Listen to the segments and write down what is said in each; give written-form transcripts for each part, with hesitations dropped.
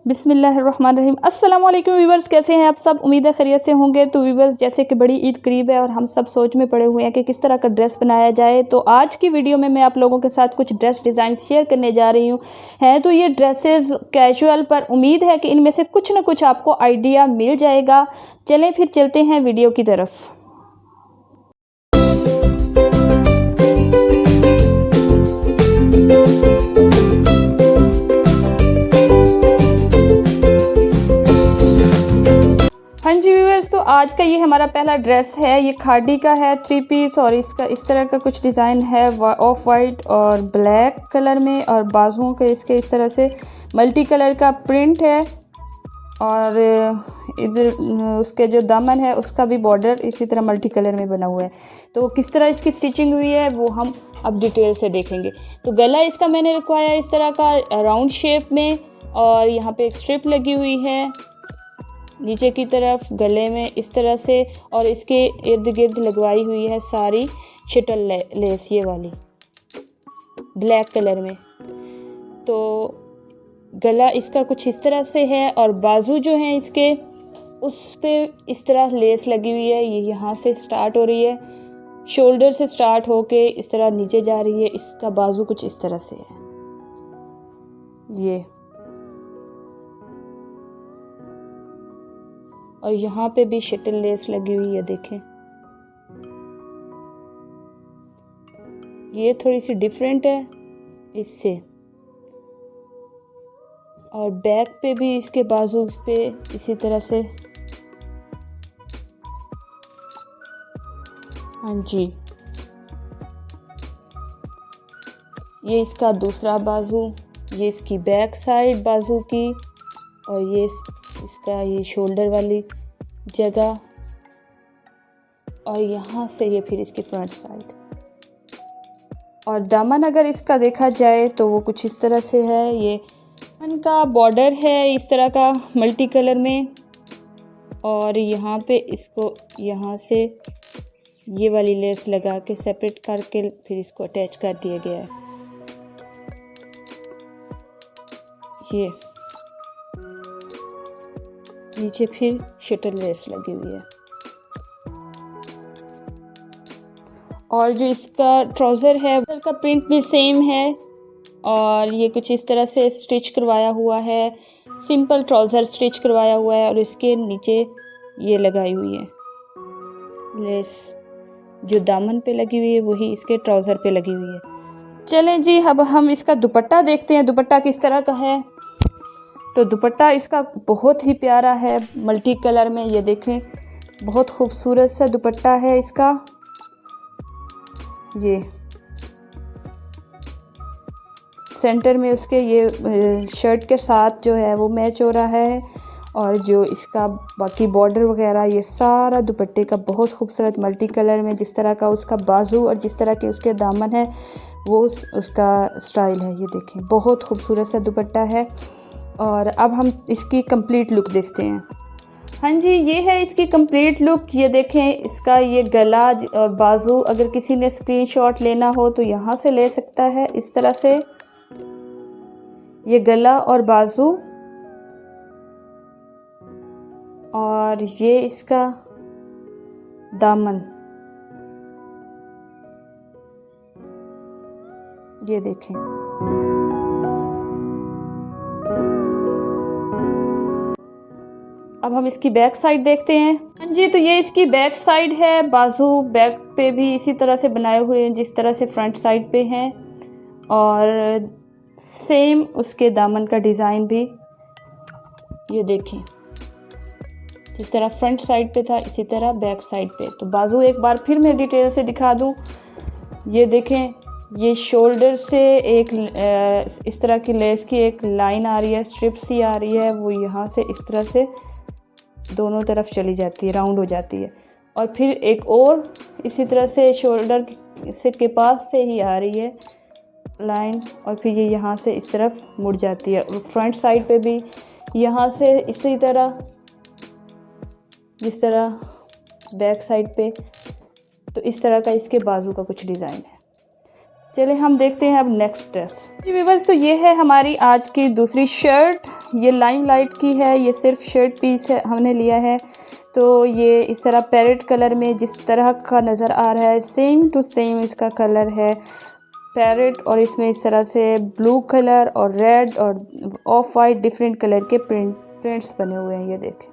बिस्मिल्लाहिर्रहमानिर्रहीम। अस्सलाम वालेकुम व्यूवर्स, कैसे हैं आप सब? उम्मीद है खैरियत से होंगे। तो व्यूवर्स, जैसे कि बड़ी ईद करीब है और हम सब सोच में पड़े हुए हैं कि किस तरह का ड्रेस बनाया जाए, तो आज की वीडियो में मैं आप लोगों के साथ कुछ ड्रेस डिज़ाइन शेयर करने जा रही हूँ। हैं तो ये ड्रेसेस कैजुअल, पर उम्मीद है कि इनमें से कुछ ना कुछ आपको आइडिया मिल जाएगा। चलें फिर चलते हैं वीडियो की तरफ। हाँ जी व्यूअर्स, तो आज का ये हमारा पहला ड्रेस है। ये खादी का है, 3 पीस, और इसका इस तरह का कुछ डिज़ाइन है ऑफ वाइट और ब्लैक कलर में, और बाजुओं के इसके इस तरह से मल्टी कलर का प्रिंट है, और इधर उसके जो दामन है उसका भी बॉर्डर इसी तरह मल्टी कलर में बना हुआ है। तो किस तरह इसकी स्टिचिंग हुई है वो हम अब डिटेल से देखेंगे। तो गला इसका मैंने रखवाया इस तरह का राउंड शेप में, और यहाँ पे एक स्ट्रिप लगी हुई है नीचे की तरफ गले में इस तरह से, और इसके इर्द गिर्द लगवाई हुई है सारी शटल लेस, ये वाली ब्लैक कलर में। तो गला इसका कुछ इस तरह से है, और बाजू जो हैं इसके उस पे इस तरह लेस लगी हुई है। ये यहाँ से स्टार्ट हो रही है, शोल्डर से स्टार्ट होके इस तरह नीचे जा रही है। इसका बाजू कुछ इस तरह से है, ये, और यहाँ पे भी शटल लेस लगी हुई है, देखें। ये थोड़ी सी डिफरेंट है इससे, और बैक पे भी इसके बाजू पे इसी तरह से। हाँ जी, ये इसका दूसरा बाजू, ये इसकी बैक साइड बाजू की, और ये इसका ये शोल्डर वाली जगह, और यहाँ से ये फिर इसकी फ्रंट साइड। और दामन अगर इसका देखा जाए तो वो कुछ इस तरह से है। ये इनका बॉर्डर है इस तरह का मल्टी कलर में, और यहाँ पे इसको यहाँ से ये वाली लेस लगा के सेपरेट करके फिर इसको अटैच कर दिया गया है। ये नीचे फिर शटल लेस लगी हुई है, और जो इसका ट्राउज़र है का प्रिंट भी सेम है, और ये कुछ इस तरह से स्टिच करवाया हुआ है। सिंपल ट्राउज़र स्टिच करवाया हुआ है, और इसके नीचे ये लगाई हुई है लेस, जो दामन पे लगी हुई है वही इसके ट्राउज़र पे लगी हुई है। चलें जी, अब हम इसका दुपट्टा देखते हैं, दुपट्टा किस तरह का है। तो दुपट्टा इसका बहुत ही प्यारा है, मल्टी कलर में, ये देखें, बहुत खूबसूरत सा दुपट्टा है इसका। ये सेंटर में उसके ये शर्ट के साथ जो है वो मैच हो रहा है, और जो इसका बाकी बॉर्डर वगैरह ये सारा दुपट्टे का बहुत खूबसूरत मल्टी कलर में, जिस तरह का उसका बाजू और जिस तरह के उसके दामन है वो उसका स्टाइल है। ये देखें, बहुत खूबसूरत सा दुपट्टा है। और अब हम इसकी कंप्लीट लुक देखते हैं। हाँ जी, ये है इसकी कंप्लीट लुक। ये देखें, इसका ये गला और बाजू, अगर किसी ने स्क्रीनशॉट लेना हो तो यहाँ से ले सकता है इस तरह से। ये गला और बाजू, और ये इसका दामन, ये देखें। अब हम इसकी बैक साइड देखते हैं। हाँ जी, तो ये इसकी बैक साइड है। बाजू बैक पे भी इसी तरह से बनाए हुए हैं जिस तरह से फ्रंट साइड पे हैं, और सेम उसके दामन का डिज़ाइन भी ये देखें, जिस तरह फ्रंट साइड पे था इसी तरह बैक साइड पे। तो बाजू एक बार फिर मैं डिटेल से दिखा दूं। ये देखें, ये शोल्डर से एक इस तरह की लेस की एक लाइन आ रही है, स्ट्रिप सी आ रही है, वो यहाँ से इस तरह से दोनों तरफ चली जाती है, राउंड हो जाती है, और फिर एक और इसी तरह से शोल्डर से के पास से ही आ रही है लाइन, और फिर ये यहाँ से इस तरफ मुड़ जाती है। फ्रंट साइड पे भी यहाँ से इसी तरह, जिस तरह बैक साइड पे, तो इस तरह का इसके बाजू का कुछ डिज़ाइन है। चलिए हम देखते हैं अब नेक्स्ट ड्रेस। जी व्यूअर्स, तो ये है हमारी आज की दूसरी शर्ट। ये लाइमलाइट की है, ये सिर्फ शर्ट पीस है हमने लिया है। तो ये इस तरह पैरेट कलर में जिस तरह का नज़र आ रहा है, सेम टू सेम इसका कलर है पैरेट, और इसमें इस तरह से ब्लू कलर और रेड और ऑफ वाइट डिफरेंट कलर के प्रिंट्स बने हुए हैं। ये देखें,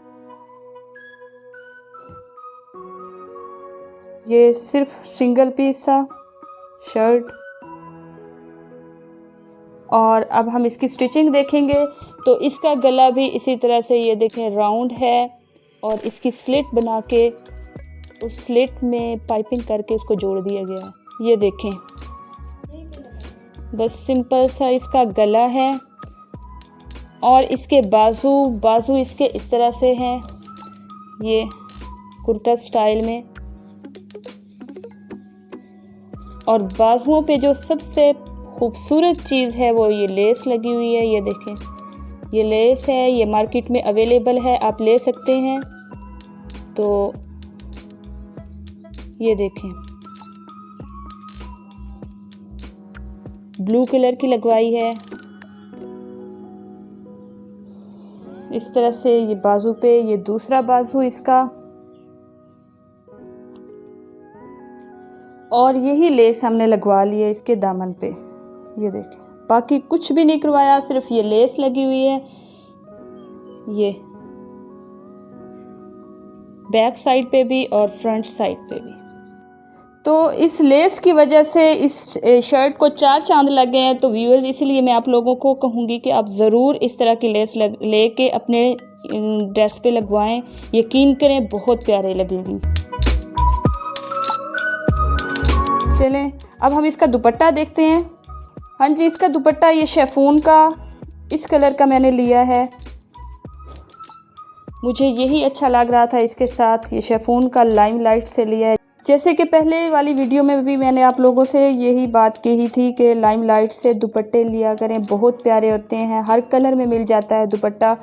ये सिर्फ सिंगल पीस था शर्ट। और अब हम इसकी स्टिचिंग देखेंगे। तो इसका गला भी इसी तरह से ये देखें राउंड है, और इसकी स्लिट बना के उस स्लिट में पाइपिंग करके उसको जोड़ दिया गया है। ये देखें, बस सिंपल सा इसका गला है। और इसके बाजू इसके इस तरह से हैं, ये कुर्ता स्टाइल में। और बाजुओं पे जो सबसे खूबसूरत चीज़ है वो ये लेस लगी हुई है। ये देखें, ये लेस है, ये मार्केट में अवेलेबल है, आप ले सकते हैं। तो ये देखें, ब्लू कलर की लगवाई है। इस तरह से ये बाजू पे, ये दूसरा बाजू इसका, और यही लेस हमने लगवा ली है इसके दामन पे। ये देखें, बाकी कुछ भी नहीं करवाया, सिर्फ ये लेस लगी हुई है। ये बैक साइड पे भी और फ्रंट साइड पे भी। तो इस लेस की वजह से इस शर्ट को 4 चांद लग गए हैं। तो व्यूअर्स, इसलिए मैं आप लोगों को कहूँगी कि आप ज़रूर इस तरह की लेस लेके अपने ड्रेस पे लगवाएं। यकीन करें, बहुत प्यारे लगेंगी। चलें अब हम इसका दुपट्टा देखते हैं। हाँ जी, इसका दुपट्टा ये शेफून का इस कलर का मैंने लिया है। मुझे यही अच्छा लग रहा था इसके साथ। ये शेफून का लाइमलाइट से लिया है। जैसे कि पहले वाली वीडियो में भी मैंने आप लोगों से यही बात कही थी कि लाइमलाइट से दुपट्टे लिया करें, बहुत प्यारे होते हैं, हर कलर में मिल जाता है दुपट्टा।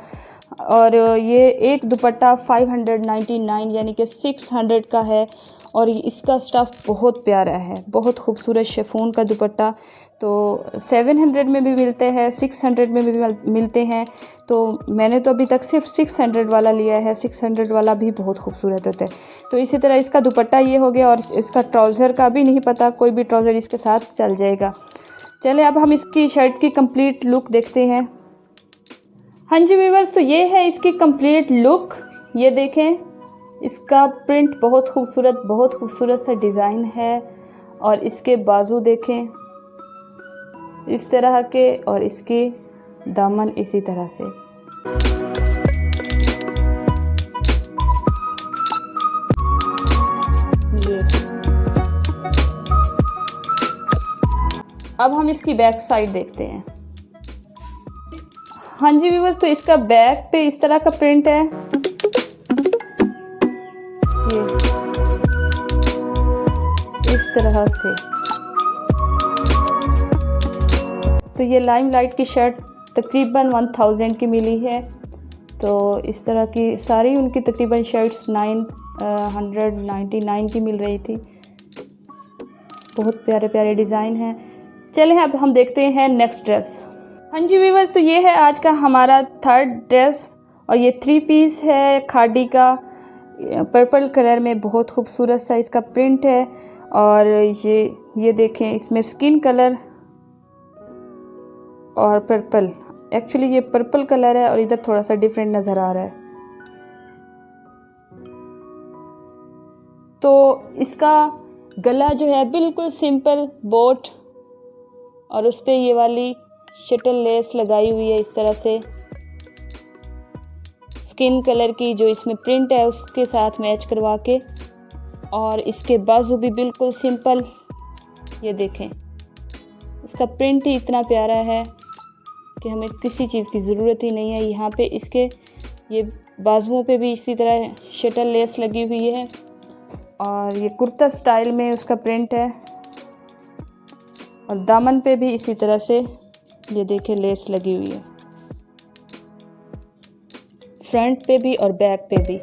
और ये एक दुपट्टा 599 यानी कि 600 का है, और इसका स्टफ़ बहुत प्यारा है, बहुत खूबसूरत शेफून का दुपट्टा। तो 700 में भी मिलते हैं, 600 में भी मिलते हैं। तो मैंने तो अभी तक सिर्फ 600 वाला लिया है। 600 वाला भी बहुत खूबसूरत होता है। तो इसी तरह इसका दुपट्टा ये हो गया, और इसका ट्राउज़र का भी नहीं पता, कोई भी ट्राउज़र इसके साथ चल जाएगा। चलें अब हम इसकी शर्ट की कंप्लीट लुक देखते हैं। हाँ जी व्यूअर्स, तो ये है इसकी कंप्लीट लुक। ये देखें, इसका प्रिंट बहुत खूबसूरत सा डिज़ाइन है। और इसके बाजू देखें इस तरह के, और इसकी दामन इसी तरह से। ये अब हम इसकी बैक साइड देखते हैं। हाँ जी व्यूअर्स, तो इसका बैक पे इस तरह का प्रिंट है। ये इस तरह से। तो ये लाइमलाइट की शर्ट तकरीबन 1000 की मिली है। तो इस तरह की सारी उनकी तकरीबन शर्ट्स 999 की मिल रही थी। बहुत प्यारे प्यारे डिज़ाइन हैं। चलें अब हम देखते हैं नेक्स्ट ड्रेस। हाँ जी व्यूअर्स, तो ये है आज का हमारा थर्ड ड्रेस, और ये 3 पीस है खादी का, पर्पल कलर में। बहुत खूबसूरत सा इसका प्रिंट है। और ये देखें, इसमें स्किन कलर और पर्पल, एक्चुअली ये पर्पल कलर है और इधर थोड़ा सा डिफरेंट नज़र आ रहा है। तो इसका गला जो है बिल्कुल सिंपल बोट, और उस पर ये वाली शटल लेस लगाई हुई है इस तरह से। स्किन कलर की जो इसमें प्रिंट है उसके साथ मैच करवा के। और इसके बाजू भी बिल्कुल सिंपल। ये देखें, इसका प्रिंट ही इतना प्यारा है कि हमें किसी चीज़ की ज़रूरत ही नहीं है। यहाँ पे इसके ये बाजुओं पे भी इसी तरह शटल लेस लगी हुई है, और ये कुर्ता स्टाइल में उसका प्रिंट है। और दामन पे भी इसी तरह से ये देखें लेस लगी हुई है, फ्रंट पे भी और बैक पे भी।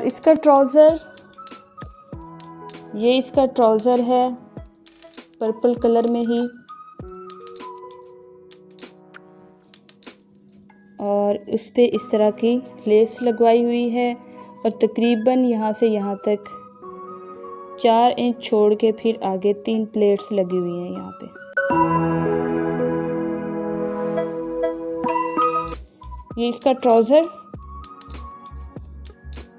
और इसका ट्राउज़र, ये इसका ट्राउज़र है पर्पल कलर में ही, और इस पे इस तरह की लेस लगवाई हुई है और तकरीबन यहाँ से यहाँ तक 4 इंच छोड़ के फिर आगे 3 प्लेट्स लगी हुई हैं यहाँ पे। ये इसका ट्राउज़र,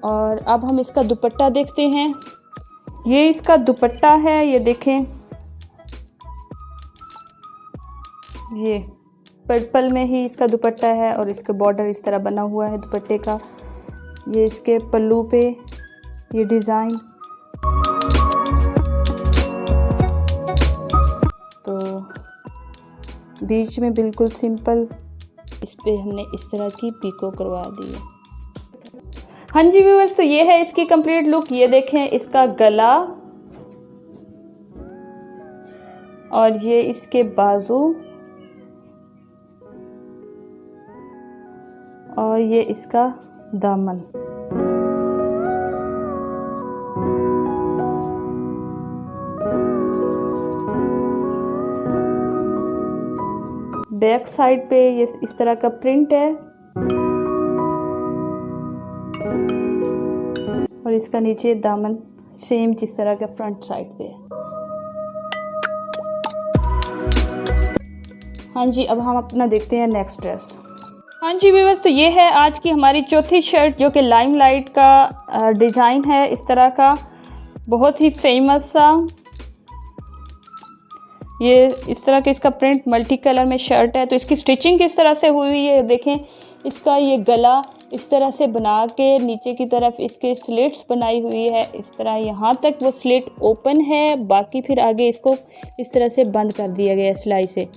और अब हम इसका दुपट्टा देखते हैं। ये इसका दुपट्टा है, ये देखें, ये पर्पल में ही इसका दुपट्टा है और इसका बॉर्डर इस तरह बना हुआ है दुपट्टे का। ये इसके पल्लू पे ये डिज़ाइन, तो बीच में बिल्कुल सिंपल इस पे हमने इस तरह की पीको करवा दी है। हाँ जी व्यूअर्स, तो ये है इसकी कंप्लीट लुक। ये देखें इसका गला, और ये इसके बाजू, और ये इसका दामन। बैक साइड पे ये इस तरह का प्रिंट है, और इसका नीचे दामन सेम जिस तरह का फ्रंट साइड पे है। हाँ जी, अब हम अपना देखते हैं नेक्स्ट ड्रेस। हाँ जी व्यूअर्स, तो ये है आज की हमारी चौथी शर्ट, जो कि लाइमलाइट का डिज़ाइन है इस तरह का, बहुत ही फेमस सा। ये इस तरह के इसका प्रिंट मल्टी कलर में शर्ट है। तो इसकी स्टिचिंग किस तरह से हुई है देखें। इसका ये गला इस तरह से बना के नीचे की तरफ इसके स्लिट्स बनाई हुई है इस तरह, यहाँ तक वो स्लिट ओपन है, बाकी फिर आगे इसको इस तरह से बंद कर दिया गया सिलाई से।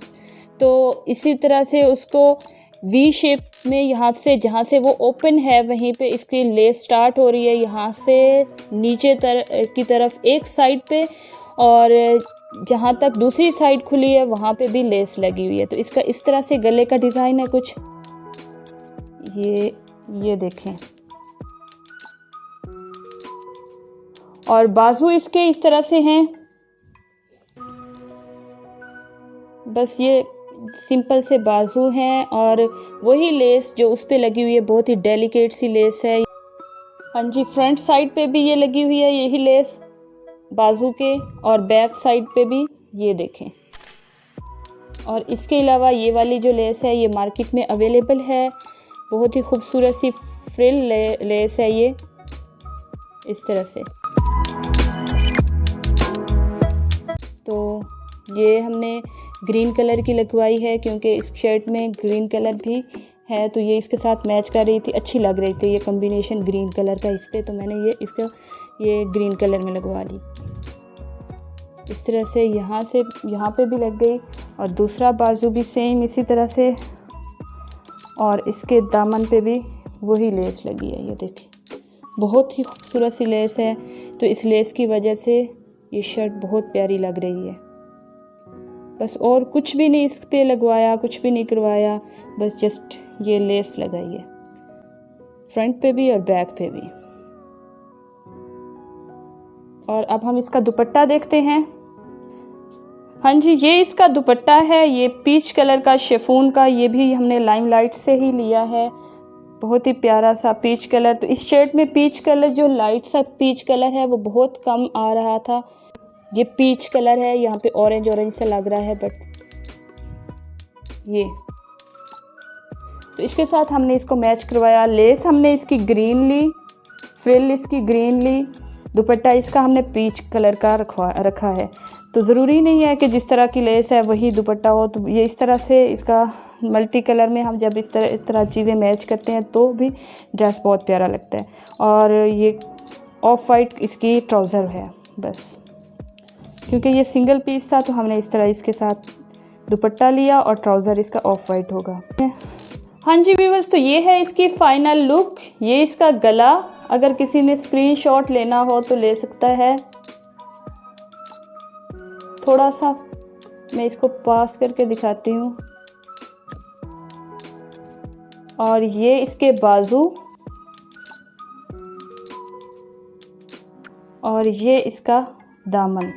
तो इसी तरह से उसको वी शेप में यहाँ से जहाँ से वो ओपन है वहीं पे इसकी लेस स्टार्ट हो रही है, यहाँ से नीचे की तरफ एक साइड पे, और जहाँ तक दूसरी साइड खुली है वहाँ पे भी लेस लगी हुई है। तो इसका इस तरह से गले का डिज़ाइन है कुछ, ये देखें, और बाजू इसके इस तरह से हैं। बस ये सिंपल से बाजू हैं, और वही लेस जो उस पे लगी हुई है बहुत ही डेलिकेट सी लेस है। हाँ जी, फ्रंट साइड पे भी ये लगी हुई है यही लेस बाजू के, और बैक साइड पे भी ये देखें। और इसके अलावा ये वाली जो लेस है ये मार्केट में अवेलेबल है, बहुत ही खूबसूरत सी फ्रिल लेस है ये इस तरह से। तो ये हमने ग्रीन कलर की लगवाई है क्योंकि इस शर्ट में ग्रीन कलर भी है, तो ये इसके साथ मैच कर रही थी, अच्छी लग रही थी ये कॉम्बिनेशन ग्रीन कलर का इस पे, तो मैंने ये ग्रीन कलर में लगवा ली। इस तरह से यहाँ पे भी लग गई, और दूसरा बाजू भी सेम इसी तरह से, और इसके दामन पे भी वही लेस लगी है। ये देखिए बहुत ही खूबसूरत सी लेस है, तो इस लेस की वजह से ये शर्ट बहुत प्यारी लग रही है। बस और कुछ भी नहीं इस पे लगवाया, कुछ भी नहीं करवाया, बस जस्ट ये लेस लगाई है फ्रंट पे भी और बैक पे भी। और अब हम इसका दुपट्टा देखते हैं। हाँ जी, ये इसका दुपट्टा है, ये पीच कलर का शिफॉन का, ये भी हमने लाइमलाइट से ही लिया है, बहुत ही प्यारा सा पीच कलर। तो इस शर्ट में पीच कलर जो लाइट सा पीच कलर है वो बहुत कम आ रहा था, ये पीच कलर है, यहाँ पे ऑरेंज सा लग रहा है, बट ये तो इसके साथ हमने इसको मैच करवाया। लेस हमने इसकी ग्रीन ली, फ्रिल इसकी ग्रीन ली, दुपट्टा इसका हमने पीच कलर का रखा है। तो ज़रूरी नहीं है कि जिस तरह की लेस है वही दुपट्टा हो, तो ये इस तरह से इसका मल्टी कलर में हम जब इस तरह चीज़ें मैच करते हैं तो भी ड्रेस बहुत प्यारा लगता है। और ये ऑफ वाइट इसकी ट्राउज़र है बस, क्योंकि ये सिंगल पीस था तो हमने इस तरह इसके साथ दुपट्टा लिया और ट्राउज़र इसका ऑफ वाइट होगा। हाँ जी व्यूअर्स, तो ये है इसकी फ़ाइनल लुक। ये इसका गला, अगर किसी ने स्क्रीनशॉट लेना हो तो ले सकता है। थोड़ा सा मैं इसको पास करके दिखाती हूँ। और ये इसके बाजू, और ये इसका दामन।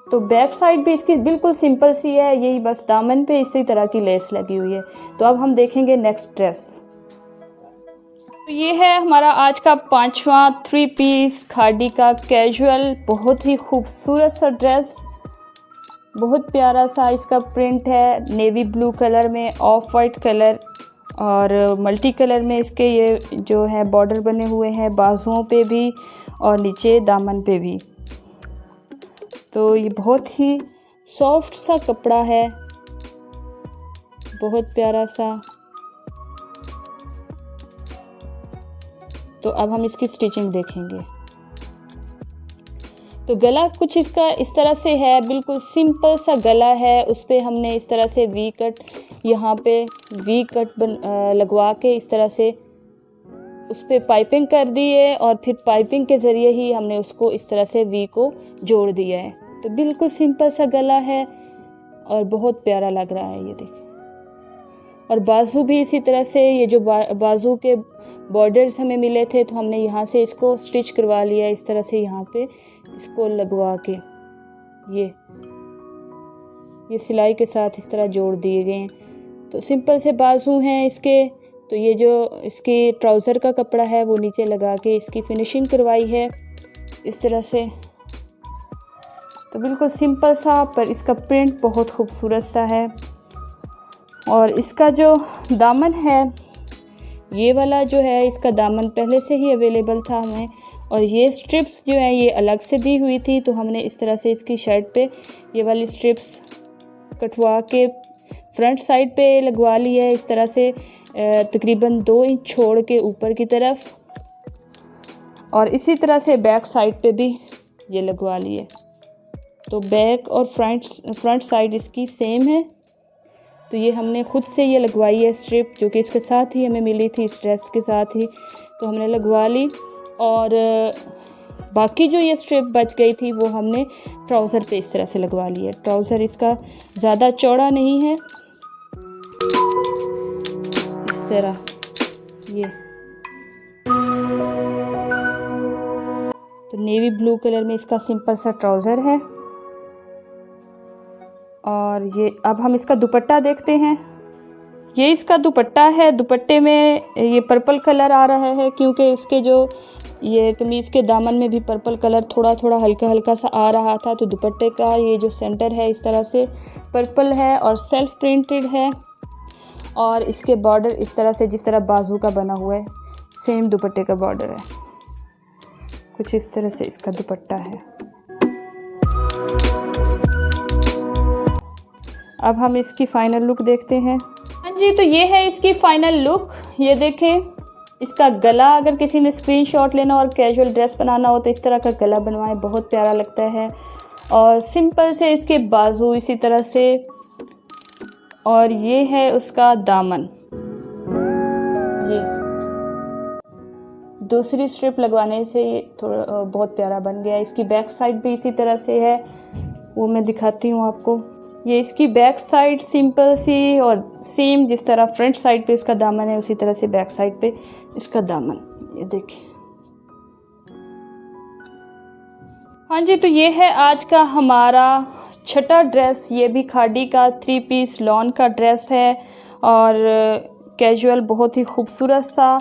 तो बैक साइड भी इसकी बिल्कुल सिंपल सी है, यही बस दामन पे इसी तरह की लेस लगी हुई है। तो अब हम देखेंगे नेक्स्ट ड्रेस। तो ये है हमारा आज का 5वां 3 पीस खादी का कैजुअल, बहुत ही खूबसूरत सा ड्रेस, बहुत प्यारा सा इसका प्रिंट है, नेवी ब्लू कलर में, ऑफ वाइट कलर और मल्टी कलर में इसके ये जो है बॉर्डर बने हुए हैं बाजुओं पे भी और नीचे दामन पे भी। तो ये बहुत ही सॉफ्ट सा कपड़ा है, बहुत प्यारा सा। तो अब हम इसकी स्टिचिंग देखेंगे। तो गला कुछ इसका इस तरह से है, बिल्कुल सिंपल सा गला है, उस पर हमने इस तरह से वी कट, यहाँ पे वी कट लगवा के इस तरह से उस पर पाइपिंग कर दी है और फिर पाइपिंग के ज़रिए ही हमने उसको इस तरह से वी को जोड़ दिया है। तो बिल्कुल सिंपल सा गला है और बहुत प्यारा लग रहा है, ये देखिए। और बाजू भी इसी तरह से, ये जो बाजू के बॉर्डर्स हमें मिले थे तो हमने यहाँ से इसको स्टिच करवा लिया इस तरह से, यहाँ पे इसको लगवा के ये सिलाई के साथ इस तरह जोड़ दिए गए हैं। तो सिंपल से बाजू हैं इसके। तो ये जो इसके ट्राउज़र का कपड़ा है वो नीचे लगा के इसकी फिनिशिंग करवाई है इस तरह से। तो बिल्कुल सिंपल सा, पर इसका प्रिंट बहुत खूबसूरत सा है। और इसका जो दामन है, ये वाला जो है इसका दामन पहले से ही अवेलेबल था हमें, और ये स्ट्रिप्स जो है ये अलग से दी हुई थी। तो हमने इस तरह से इसकी शर्ट पे ये वाली स्ट्रिप्स कटवा के फ्रंट साइड पे लगवा ली है इस तरह से, तकरीबन 2 इंच छोड़ के ऊपर की तरफ, और इसी तरह से बैक साइड पे भी ये लगवा ली है। तो बैक और फ्रंट साइड इसकी सेम है। तो ये हमने खुद से ये लगवाई है स्ट्रिप, जो कि इसके साथ ही हमें मिली थी, इस ड्रेस के साथ ही, तो हमने लगवा ली। और बाकी जो ये स्ट्रिप बच गई थी वो हमने ट्राउज़र पे इस तरह से लगवा ली है। ट्राउज़र इसका ज़्यादा चौड़ा नहीं है, इस तरह ये। तो नेवी ब्लू कलर में इसका सिंपल सा ट्राउज़र है। और ये अब हम इसका दुपट्टा देखते हैं। ये इसका दुपट्टा है, दुपट्टे में ये पर्पल कलर आ रहा है, क्योंकि इसके जो ये कमीज़ के दामन में भी पर्पल कलर थोड़ा थोड़ा हल्का हल्का सा आ रहा था। तो दुपट्टे का ये जो सेंटर है इस तरह से पर्पल है और सेल्फ प्रिंटेड है। और इसके बॉर्डर इस तरह से, जिस तरह बाजू का बना हुआ है, सेम दुपट्टे का बॉर्डर है, कुछ इस तरह से इसका दुपट्टा है। अब हम इसकी फ़ाइनल लुक देखते हैं। हाँ जी, तो ये है इसकी फ़ाइनल लुक। ये देखें, इसका गला, अगर किसी ने स्क्रीनशॉट लेना और कैजुअल ड्रेस बनाना हो तो इस तरह का गला बनवाएं, बहुत प्यारा लगता है। और सिंपल से इसके बाजू इसी तरह से, और ये है उसका दामन। ये दूसरी स्ट्रिप लगवाने से ये थोड़ा बहुत प्यारा बन गया। इसकी बैक साइड भी इसी तरह से है, वो मैं दिखाती हूँ आपको। ये इसकी बैक साइड सिंपल सी, और सेम जिस तरह फ्रंट साइड पे इसका दामन है उसी तरह से बैक साइड पे इसका दामन, ये देखिए। हाँ जी, तो ये है आज का हमारा 6ठा ड्रेस। ये भी खादी का 3 पीस लॉन का ड्रेस है और कैजुअल, बहुत ही खूबसूरत सा।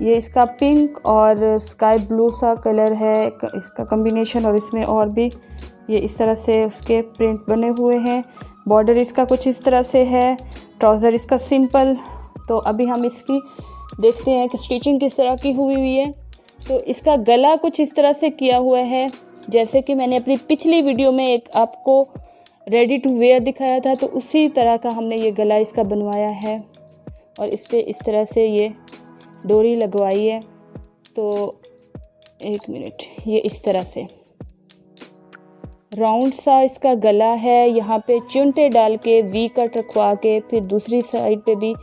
ये इसका पिंक और स्काई ब्लू सा कलर है इसका कॉम्बिनेशन, और इसमें और भी ये इस तरह से उसके प्रिंट बने हुए हैं। बॉर्डर इसका कुछ इस तरह से है, ट्राउज़र इसका सिंपल। तो अभी हम इसकी देखते हैं कि स्टिचिंग किस तरह की हुई है। तो इसका गला कुछ इस तरह से किया हुआ है, जैसे कि मैंने अपनी पिछली वीडियो में एक आपको रेडी टू वेयर दिखाया था, तो उसी तरह का हमने ये गला इसका बनवाया है। और इस पर इस तरह से ये डोरी लगवाई है। तो एक मिनट, ये इस तरह से राउंड सा इसका गला है। यहाँ पे चुनटे डाल के वी कट रखवा के, फिर दूसरी साइड पे भी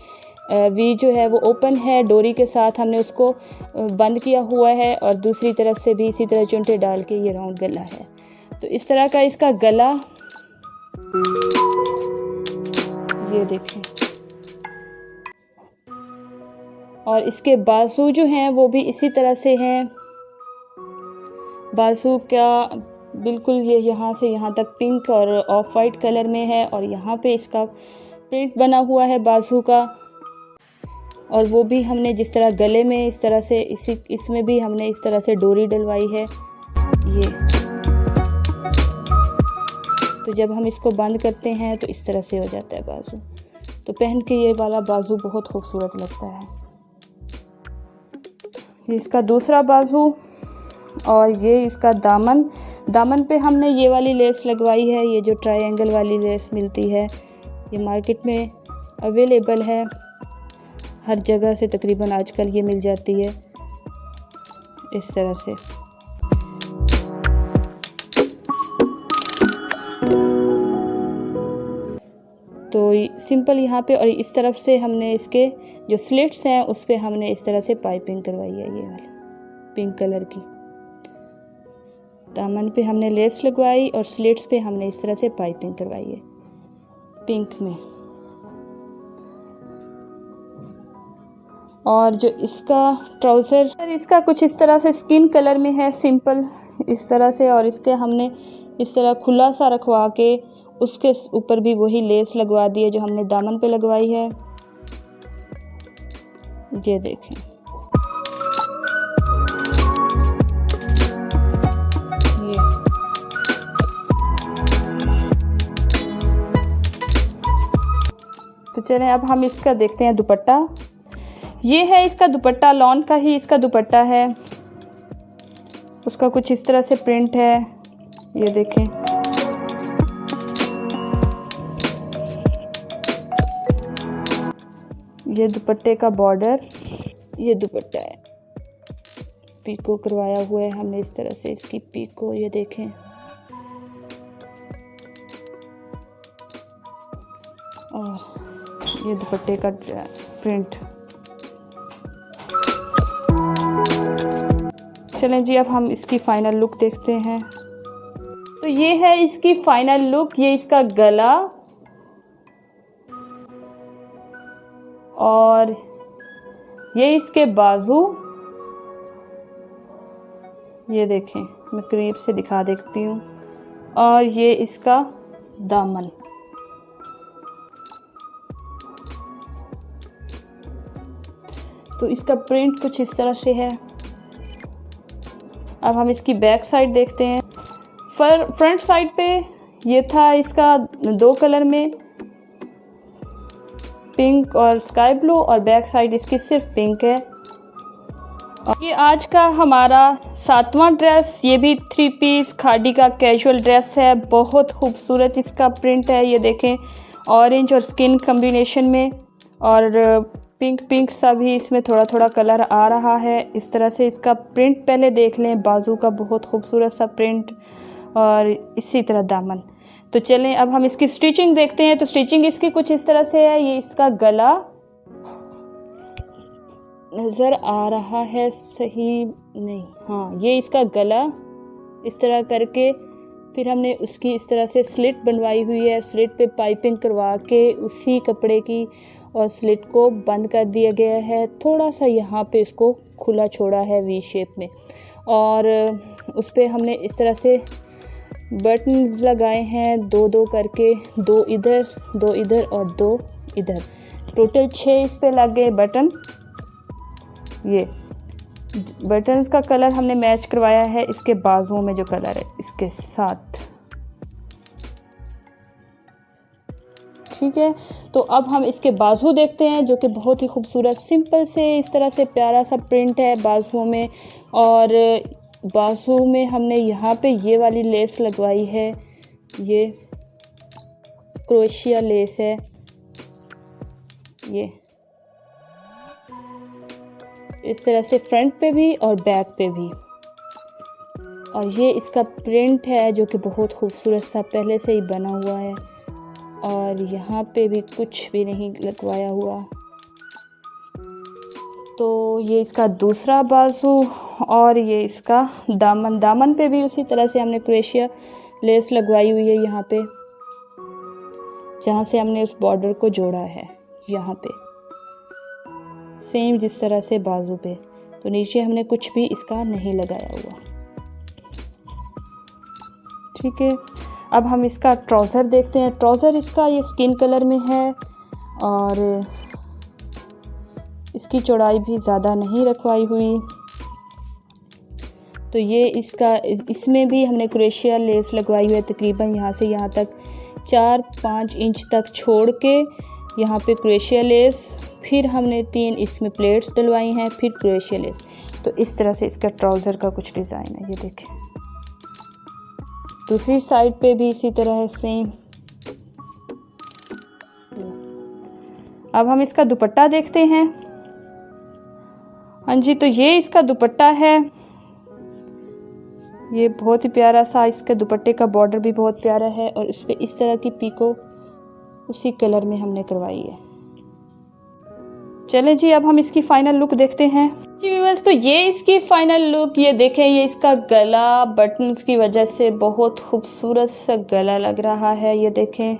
वी जो है वो ओपन है, डोरी के साथ हमने उसको बंद किया हुआ है, और दूसरी तरफ से भी इसी तरह चुनटे डाल के ये राउंड गला है। तो इस तरह का इसका गला, ये देखें। और इसके बाजू जो हैं वो भी इसी तरह से हैं। बाजू का बिल्कुल ये यहाँ से यहाँ तक पिंक और ऑफ वाइट कलर में है, और यहाँ पे इसका प्रिंट बना हुआ है बाजू का। और वो भी हमने जिस तरह गले में इस तरह से इसमें भी हमने इस तरह से डोरी डलवाई है ये। तो जब हम इसको बंद करते हैं तो इस तरह से हो जाता है बाजू। तो पहन के ये वाला बाजू बहुत खूबसूरत लगता है। इसका दूसरा बाजू और ये इसका दामन। दामन पे हमने ये वाली लेस लगवाई है, ये जो ट्रायंगल वाली लेस मिलती है, ये मार्केट में अवेलेबल है, हर जगह से तकरीबन आजकल ये मिल जाती है इस तरह से। तो सिंपल यहाँ पे, और इस तरफ से हमने इसके जो स्लिट्स हैं उस पे हमने इस तरह से पाइपिंग करवाई है, ये वाली पिंक कलर की। दामन पे हमने लेस लगवाई और स्लिट्स पे हमने इस तरह से पाइपिंग करवाई है पिंक में। और जो इसका ट्राउज़र, इसका कुछ इस तरह से स्किन कलर में है, सिंपल इस तरह से। और इसके हमने इस तरह खुला सा रखवा के उसके ऊपर भी वही लेस लगवा दी है जो हमने दामन पे लगवाई है। ये देखें, ये तो चलें अब हम इसका देखते हैं दुपट्टा। ये है इसका दुपट्टा, लॉन का ही इसका दुपट्टा है। उसका कुछ इस तरह से प्रिंट है, ये देखें। ये दुपट्टे का बॉर्डर, ये दुपट्टा है, पीको करवाया हुआ है हमने इस तरह से इसकी पीको, ये देखें। और ये दुपट्टे का प्रिंट। चलें जी, अब हम इसकी फ़ाइनल लुक देखते हैं। तो ये है इसकी फ़ाइनल लुक। ये इसका गला और ये इसके बाजू, ये देखें, मैं करीब से दिखा देती हूँ। और ये इसका दामन। तो इसका प्रिंट कुछ इस तरह से है। अब हम इसकी बैक साइड देखते हैं। फ्रंट साइड पे ये था इसका 2 कलर में, पिंक और स्काई ब्लू, और बैक साइड इसकी सिर्फ पिंक है। और ये आज का हमारा 7वां ड्रेस, ये भी 3 पीस खादी का कैजुअल ड्रेस है। बहुत खूबसूरत इसका प्रिंट है, ये देखें, ऑरेंज और स्किन कॉम्बिनेशन में, और पिंक सा भी इसमें थोड़ा थोड़ा कलर आ रहा है। इस तरह से इसका प्रिंट पहले देख लें, बाजू का बहुत खूबसूरत सा प्रिंट, और इसी तरह दामन। तो चलें अब हम इसकी स्टिचिंग देखते हैं। तो स्टिचिंग इसकी कुछ इस तरह से है। ये इसका गला नज़र आ रहा है, सही नहीं, हाँ, ये इसका गला इस तरह करके, फिर हमने उसकी इस तरह से स्लिट बनवाई हुई है। स्लिट पे पाइपिंग करवा के उसी कपड़े की और स्लिट को बंद कर दिया गया है। थोड़ा सा यहाँ पे इसको खुला छोड़ा है वी शेप में, और उस पर हमने इस तरह से बटन्स लगाए हैं 2-2 करके, 2 इधर 2 इधर और 2 इधर, टोटल 6 इस पे लग गए बटन। ये बटन्स का कलर हमने मैच करवाया है इसके बाजुओं में जो कलर है इसके साथ, ठीक है। तो अब हम इसके बाजू देखते हैं, जो कि बहुत ही खूबसूरत सिंपल से इस तरह से प्यारा सा प्रिंट है बाजुओं में। और बाजू में हमने यहाँ पे ये वाली लेस लगवाई है, ये क्रोशिया लेस है, ये इस तरह से फ्रंट पे भी और बैक पे भी। और ये इसका प्रिंट है जो कि बहुत खूबसूरत सा पहले से ही बना हुआ है, और यहाँ पे भी कुछ भी नहीं लगवाया हुआ। तो ये इसका दूसरा बाजू, और ये इसका दामन। दामन पे भी उसी तरह से हमने क्रोशिया लेस लगवाई हुई है यहाँ पे, जहाँ से हमने उस बॉर्डर को जोड़ा है यहाँ पे। सेम जिस तरह से बाजू पे। तो नीचे हमने कुछ भी इसका नहीं लगाया हुआ। ठीक है, अब हम इसका ट्राउज़र देखते हैं। ट्राउज़र इसका ये स्किन कलर में है और इसकी चौड़ाई भी ज़्यादा नहीं रखवाई हुई। तो ये इसका इसमें भी हमने क्रोशिया लेस लगवाई हुई है, तकरीबन यहाँ से यहाँ तक 4-5 इंच तक छोड़ के यहाँ पे क्रोशिया लेस, फिर हमने 3 इसमें प्लेट्स डलवाई हैं, फिर क्रोशिया लेस। तो इस तरह से इसका ट्राउज़र का कुछ डिज़ाइन है, ये देखें। दूसरी साइड पे भी इसी तरह है सेम। अब हम इसका दुपट्टा देखते हैं। हाँ जी, तो ये इसका दुपट्टा है। ये बहुत ही प्यारा सा, इसके दुपट्टे का बॉर्डर भी बहुत प्यारा है और इस पे इस तरह की पीको उसी कलर में हमने करवाई है। चलें जी, अब हम इसकी फाइनल लुक देखते हैं जी व्यूअर्स। तो ये इसकी फाइनल लुक, ये देखें, ये इसका गला बटन्स की वजह से बहुत खूबसूरत सा गला लग रहा है। ये देखें,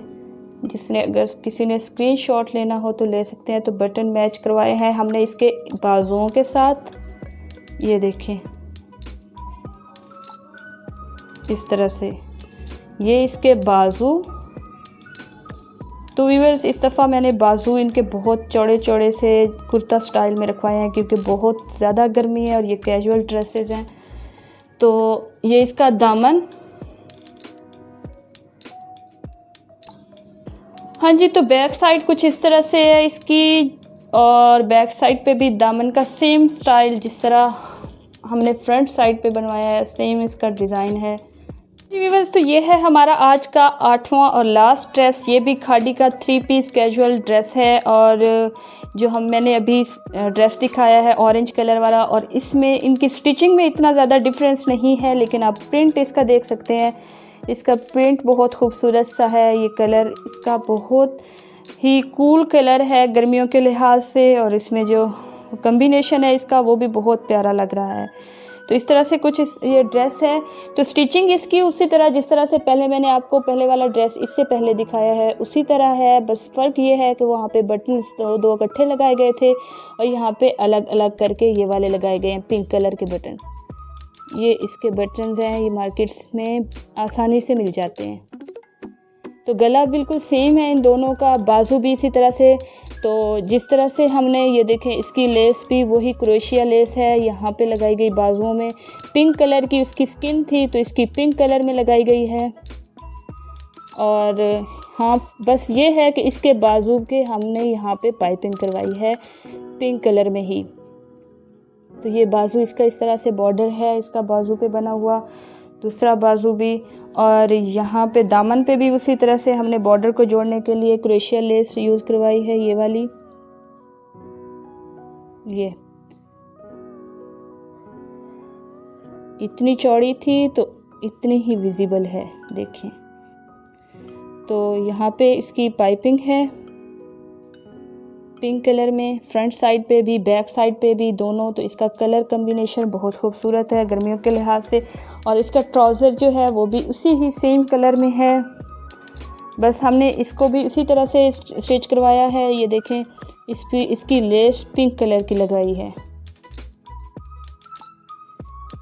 जिसने अगर किसी ने स्क्रीनशॉट लेना हो तो ले सकते हैं। तो बटन मैच करवाए हैं हमने इसके बाजुओं के साथ। ये देखें इस तरह से, ये इसके बाजू। तो व्यूअर्स, इस दफ़ा मैंने बाजू इनके बहुत चौड़े चौड़े से कुर्ता स्टाइल में रखवाए हैं क्योंकि बहुत ज़्यादा गर्मी है और ये कैजुअल ड्रेसेस हैं। तो ये इसका दामन। हाँ जी, तो बैक साइड कुछ इस तरह से है इसकी, और बैक साइड पे भी दामन का सेम स्टाइल जिस तरह हमने फ्रंट साइड पे बनवाया है, सेम इसका डिज़ाइन है जी व्यूअर्स। तो ये है हमारा आज का 8वां और लास्ट ड्रेस। ये भी खादी का 3 पीस कैजुअल ड्रेस है और जो मैंने अभी ड्रेस दिखाया है ऑरेंज कलर वाला, और इसमें इनकी स्टिचिंग में इतना ज़्यादा डिफरेंस नहीं है, लेकिन आप प्रिंट इसका देख सकते हैं। इसका प्रिंट बहुत खूबसूरत सा है। ये कलर इसका बहुत ही कूल कलर है गर्मियों के लिहाज से, और इसमें जो कॉम्बिनेशन है इसका वो भी बहुत प्यारा लग रहा है। तो इस तरह से कुछ ये ड्रेस है। तो स्टिचिंग इसकी उसी तरह जिस तरह से पहले मैंने आपको पहले वाला ड्रेस इससे पहले दिखाया है उसी तरह है। बस फ़र्क ये है कि वहाँ पे बटन्स दो इकट्ठे लगाए गए थे और यहाँ पे अलग अलग करके ये वाले लगाए गए हैं पिंक कलर के बटन। ये इसके बटन्स हैं, ये मार्केट्स में आसानी से मिल जाते हैं। तो गला बिल्कुल सेम है इन दोनों का, बाजू भी इसी तरह से। तो जिस तरह से हमने ये देखें, इसकी लेस भी वही क्रोशिया लेस है, यहाँ पे लगाई गई बाजुओं में। पिंक कलर की उसकी स्किन थी तो इसकी पिंक कलर में लगाई गई है। और हाँ, बस ये है कि इसके बाजू के हमने यहाँ पे पाइपिंग करवाई है पिंक कलर में ही। तो ये बाजू इसका इस तरह से बॉर्डर है इसका बाजू पे बना हुआ, दूसरा बाजू भी। और यहाँ पे दामन पे भी उसी तरह से हमने बॉर्डर को जोड़ने के लिए क्रोशिया लेस यूज़ करवाई है, ये वाली। ये इतनी चौड़ी थी तो इतनी ही विजिबल है, देखें। तो यहाँ पे इसकी पाइपिंग है पिंक कलर में, फ्रंट साइड पे भी बैक साइड पे भी दोनों। तो इसका कलर कॉम्बिनेशन बहुत खूबसूरत है गर्मियों के लिहाज से। और इसका ट्राउज़र जो है वो भी उसी ही सेम कलर में है, बस हमने इसको भी उसी तरह से स्टिच करवाया है। ये देखें, इस पे इसकी लेस पिंक कलर की लगाई है।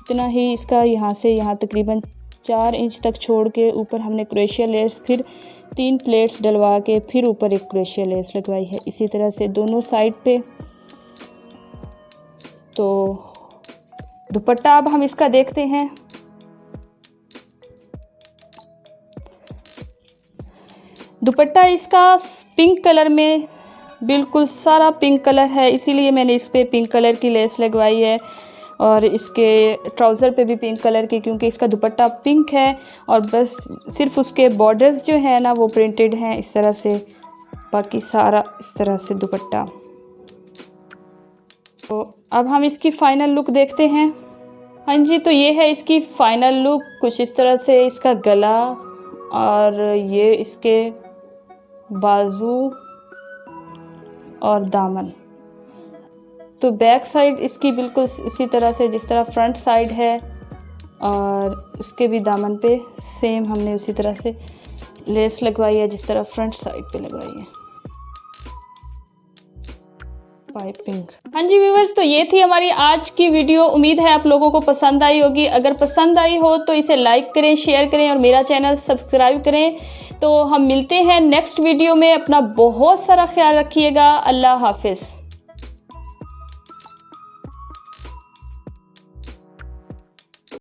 इतना ही इसका यहाँ से यहाँ तकरीबन 4 इंच तक छोड़ के ऊपर हमने क्रोशिया लेस, फिर 3 प्लेट्स डलवा के फिर ऊपर एक क्रोशिया लेस लगवाई है इसी तरह से दोनों साइड पे। तो दुपट्टा अब हम इसका देखते हैं। दुपट्टा इसका पिंक कलर में, बिल्कुल सारा पिंक कलर है, इसीलिए मैंने इस पे पिंक कलर की लेस लगवाई है। और इसके ट्राउज़र पे भी पिंक कलर की, क्योंकि इसका दुपट्टा पिंक है और बस सिर्फ उसके बॉर्डर्स जो है ना वो प्रिंटेड हैं इस तरह से, बाकी सारा इस तरह से दुपट्टा। तो अब हम इसकी फ़ाइनल लुक देखते हैं। हाँ जी, तो ये है इसकी फ़ाइनल लुक, कुछ इस तरह से इसका गला और ये इसके बाजू और दामन। तो बैक साइड इसकी बिल्कुल उसी तरह से जिस तरह फ्रंट साइड है, और उसके भी दामन पे सेम हमने उसी तरह से लेस लगवाई है जिस तरह फ्रंट साइड पे लगवाई है। पाइपिंग। हाँ जी व्यूअर्स, तो ये थी हमारी आज की वीडियो। उम्मीद है आप लोगों को पसंद आई होगी। अगर पसंद आई हो तो इसे लाइक करें, शेयर करें और मेरा चैनल सब्सक्राइब करें। तो हम मिलते हैं नेक्स्ट वीडियो में। अपना बहुत सारा ख्याल रखिएगा। अल्लाह हाफिज़।